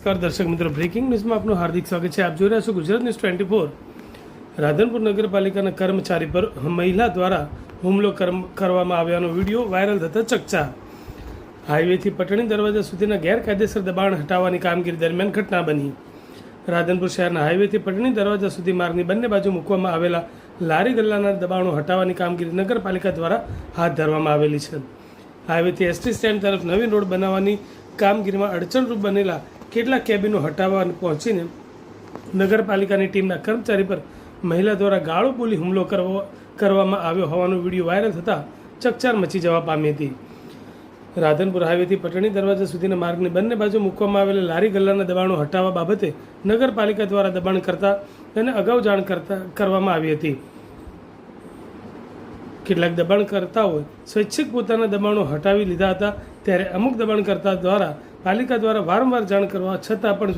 નમસ્કાર દર્શક મિત્રો, બ્રેકિંગ ન્યૂઝમાં આપનું હાર્દિક સ્વાગત છે. આપ જોઈ રહ્યા છો ગુજરાત ન્યૂઝ 24. રાધનપુર નગરપાલિકાના કર્મચારી પર મહિલા દ્વારા હુમલો કરવામાં આવ્યાનો વિડીયો વાયરલ થતા ચકચાર. હાઈવેથી પટણી દરવાજા સુધીના ગેરકાયદેસર દબાણ હટાવવાની કામગીરી દરમિયાન ઘટના બની. રાધનપુર શહેરના હાઈવેથી પટણી દરવાજા સુધી માર્ગની બંને બાજુ મૂકવામાં આવેલા લારી ગલ્લાના દબાણો હટાવવાની કામગીરી નગરપાલિકા દ્વારા હાથ ધરવામાં આવેલી છે. હાઈવેથી એસટી સ્ટેન્ડ તરફ નવીન રોડ બનાવવાની કામગીરીમાં અડચણરૂપ બનેલા કેટલાક કેબિનો હટાવવા પહોંચીને નગરપાલિકાની ટીમના કર્મચારી પર મહિલા દ્વારા ગાળો બોલી હુમલો કરવામાં આવ્યો હોવાનો વિડીયો વાયરલ થતાં ચકચાર મચી જવા પામી હતી. રાધનપુર હાઈવેથી પટણી દરવાજા સુધીના માર્ગની બંને બાજુ મૂકવામાં આવેલા લારી ગલ્લાના દબાણો હટાવવા બાબતે નગરપાલિકા દ્વારા દબાણ કરતા અને અગાઉ જાણ કરવામાં આવી હતી. કેટલાક દબાણકર્તાઓએ સ્વૈચ્છિક પોતાના દબાણો હટાવી લીધા હતા, ત્યારે અમુક દબાણકર્તા દ્વારા પાલિકા દ્વારા વારંવાર જાણ કરવા છતાં પણ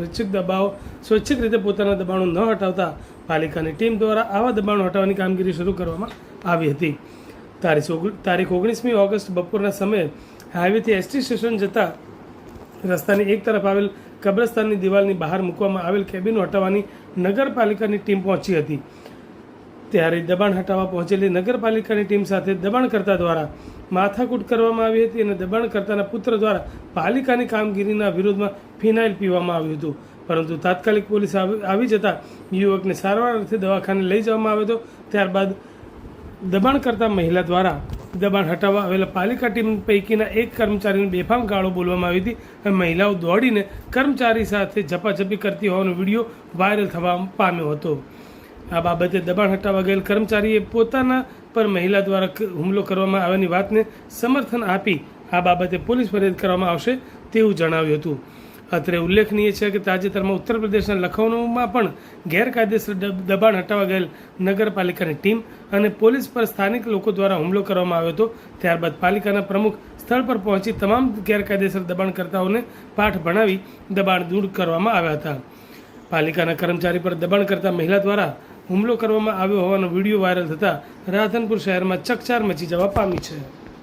સ્વૈચ્છિક રીતે પોતાના દબાણો ન હટાવતા પાલિકાની ટીમ દ્વારા આવા દબાણો હટાવવાની કામગીરી શરૂ કરવામાં આવી હતી. તારીખ 19મી ઓગસ્ટ બપોરના સમયે હાઈવેથી એસટી સ્ટેશન જતા રસ્તાની એક તરફ આવેલ કબ્રસ્તાનની દિવાલની બહાર મૂકવામાં આવેલ કેબિનો હટાવવાની નગરપાલિકાની ટીમ પહોંચી હતી. ત્યારે દબાણ હટાવવા પહોંચેલી નગરપાલિકાની ટીમ સાથે દબાણકર્તા દ્વારા માથાકૂટ કરવામાં આવી હતી અને દબાણકર્તાના પુત્ર દ્વારા પાલિકાની કામગીરીના વિરોધમાં ફિનાઇલ પીવામાં આવ્યું હતું, પરંતુ તાત્કાલિક પોલીસ આવી જતાં યુવકને સારવાર અર્થે દવાખાને લઈ જવામાં આવ્યો હતો. ત્યારબાદ દબાણકર્તા મહિલા દ્વારા દબાણ હટાવવા આવેલા પાલિકા ટીમ પૈકીના એક કર્મચારીને બેફામ ગાળો બોલવામાં આવી હતી અને મહિલાઓ દોડીને કર્મચારી સાથે ઝપાઝપી કરતી હોવાનો વિડીયો વાયરલ થવા પામ્યો હતો. આ બાબતે દબાણ હટાવવા ગયેલ કર્મચારીએ પોતાના પર મહિલા દ્વારા હુમલો કરવામાં આવ્યાની વાતને સમર્થન આપી આ બાબતે પોલીસ ફરિયાદ કરવામાં આવશે તેવું જણાવ્યું હતું. અત્રે ઉલ્લેખનીય છે કે તાજેતરમાં ઉત્તર પ્રદેશના લખનૌમાં પણ ગેરકાયદેસર દબાણ હટાવવા ગયેલ નગરપાલિકાની ટીમ અને પોલીસ પર સ્થાનિક લોકો દ્વારા હુમલો કરવામાં આવ્યો હતો. ત્યારબાદ પાલિકાના પ્રમુખ સ્થળ પર પહોંચી તમામ ગેરકાયદેસર દબાણકર્તાઓને પાઠ ભણાવી દબાણ દૂર કરવામાં આવ્યા હતા. પાલિકાના કર્મચારી પર દબાણ કરતા મહિલા દ્વારા હુમલો કરવામાં આવ્યો હોવાનો વિડીયો વાયરલ થતાં રાધનપુર શહેરમાં ચકચાર મચી જવા પામી છે.